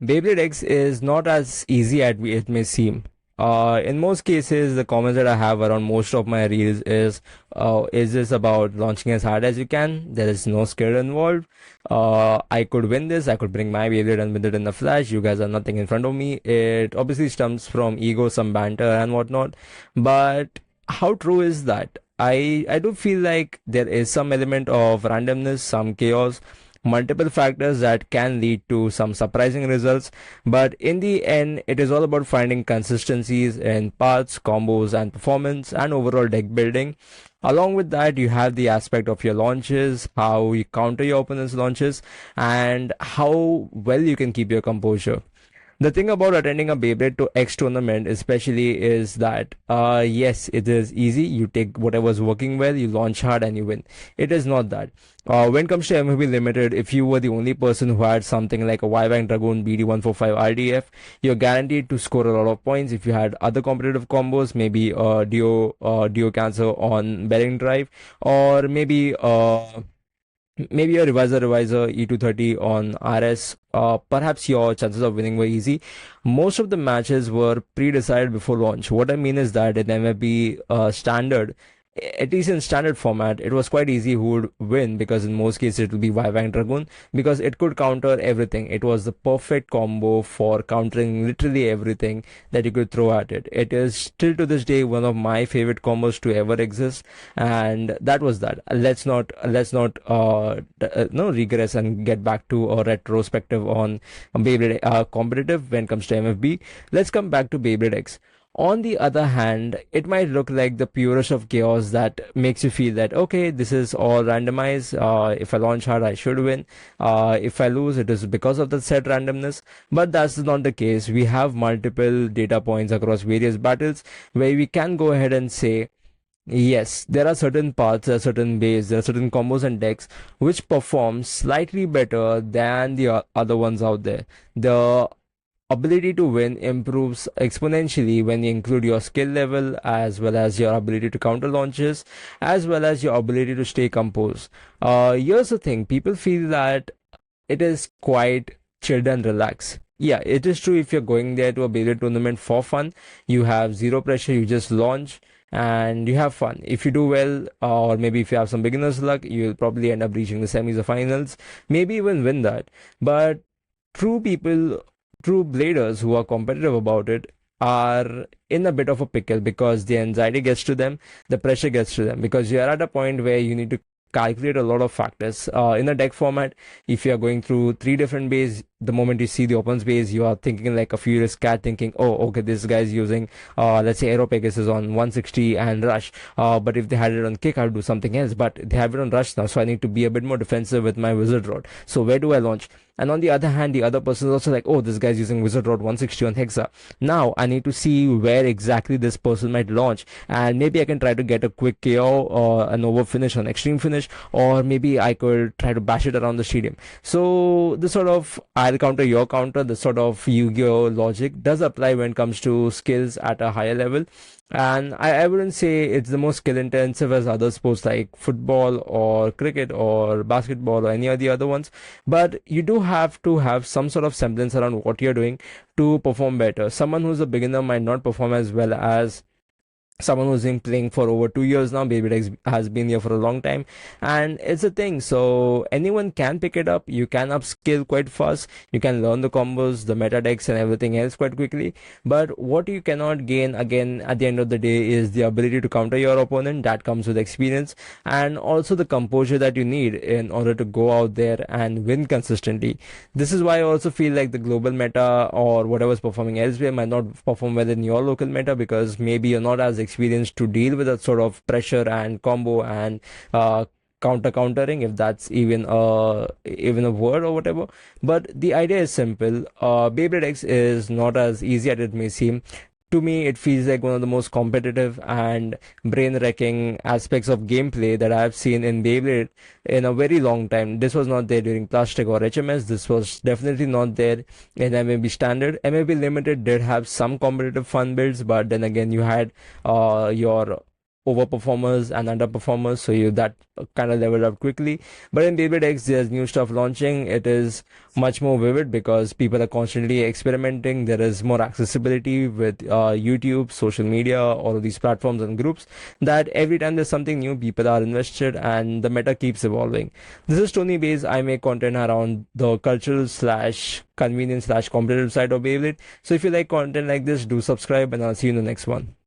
Beyblade X is not as easy as it may seem. In most cases, the comments that I have around most of my reels is this about launching as hard as you can? There is no skill involved. I could win this. I could bring my Beyblade and win it in a flash. You guys are nothing in front of me. It obviously stems from ego, some banter and whatnot. But how true is that? I do feel like there is some element of randomness, some chaos, multiple factors that can lead to some surprising results. But in the end, it is all about finding consistencies in paths, combos, and performance, and overall deck building. Along with that, you have the aspect of your launches, how you counter your opponent's launches, and how well you can keep your composure. The thing about attending a Beyblade to X tournament, especially, is that yes, it is easy. You take whatever's working well, you launch hard, and you win. It is not that. When it comes to MFB Limited, if you were the only person who had something like a Y-Bank Dragoon BD145 RDF, you're guaranteed to score a lot of points. If you had other competitive combos, maybe Dio Cancer on Bearing Drive, or maybe a revisor E230 on RS. Perhaps your chances of winning were easy. Most of the matches were pre-decided before launch. What I mean is that in MFB standard, at least in standard format, it was quite easy who would win, because in most cases it will be Vivang Dragoon, because it could counter everything. It was the perfect combo for countering literally everything that you could throw at it. It is still to this day one of my favorite combos to ever exist, and that was that. Let's not no regress and get back to a retrospective on Beyblade competitive when it comes to MFB. Let's come back to Beyblade X. On the other hand, it might look like the purest of chaos that makes you feel that, okay, this is all randomized. If I launch hard, I should win. If I lose, it is because of the set randomness. But that's not the case. We have multiple data points across various battles where we can go ahead and say, yes, there are certain paths, there are certain ways, there are certain combos and decks which perform slightly better than the other ones out there. The ability to win improves exponentially when you include your skill level, as well as your ability to counter launches, as well as your ability to stay composed. Here's the thing, people feel that it is quite chilled and relaxed. Yeah, it is true. If you're going there to a Beyblade tournament for fun, you have zero pressure, you just launch and you have fun. If you do well, or maybe if you have some beginner's luck, you'll probably end up reaching the semis or finals, maybe even win that. But true people, true bladers who are competitive about it, are in a bit of a pickle, because the anxiety gets to them, the pressure gets to them, because you are at a point where you need to calculate a lot of factors. In a deck format, if you are going through three different bays, the moment you see the opponent's base, you are thinking like a furious cat, thinking, oh, okay, this guy's using, let's say, Aero Pegasus on 160 and Rush. But if they had it on Kick, I would do something else. But they have it on Rush now, so I need to be a bit more defensive with my Wizard Rod. So where do I launch? And on the other hand, the other person is also like, oh, this guy's using Wizard Rod 160 on Hexa. Now I need to see where exactly this person might launch, and maybe I can try to get a quick KO or an over finish on extreme finish, or maybe I could try to bash it around the stadium. So this sort of I'll counter your counter, the sort of Yu-Gi-Oh logic does apply when it comes to skills at a higher level. And I wouldn't say it's the most skill intensive as other sports like football or cricket or basketball or any of the other ones, but you do have to have some sort of semblance around what you're doing to perform better. Someone who's a beginner might not perform as well as someone who's been playing for over 2 years now. Beyblade X has been here for a long time, and it's a thing. So anyone can pick it up. You can upskill quite fast. You can learn the combos, the meta decks, and everything else quite quickly. But what you cannot gain again at the end of the day is the ability to counter your opponent. That comes with experience, and also the composure that you need in order to go out there and win consistently. This is why I also feel like the global meta or whatever's performing elsewhere might not perform well in your local meta, because maybe you're not as experienced to deal with that sort of pressure and combo and countering, if that's even a word or whatever. But the idea is simple. Beyblade X is not as easy as it may seem. To me, it feels like one of the most competitive and brain-wrecking aspects of gameplay that I've seen in Beyblade in a very long time. This was not there during Plastic or HMS. This was definitely not there in MAB Standard. MAB Limited did have some competitive fun builds, but then again, you had your overperformers and underperformers, so you that kind of leveled up quickly. But in Beyblade X, there's new stuff launching. It is much more vivid because people are constantly experimenting. There is more accessibility with YouTube, social media, all of these platforms and groups. That every time there's something new, people are invested, and the meta keeps evolving. This is Tony Bays. I make content around the cultural slash convenience slash competitive side of Beyblade. So if you like content like this, do subscribe, and I'll see you in the next one.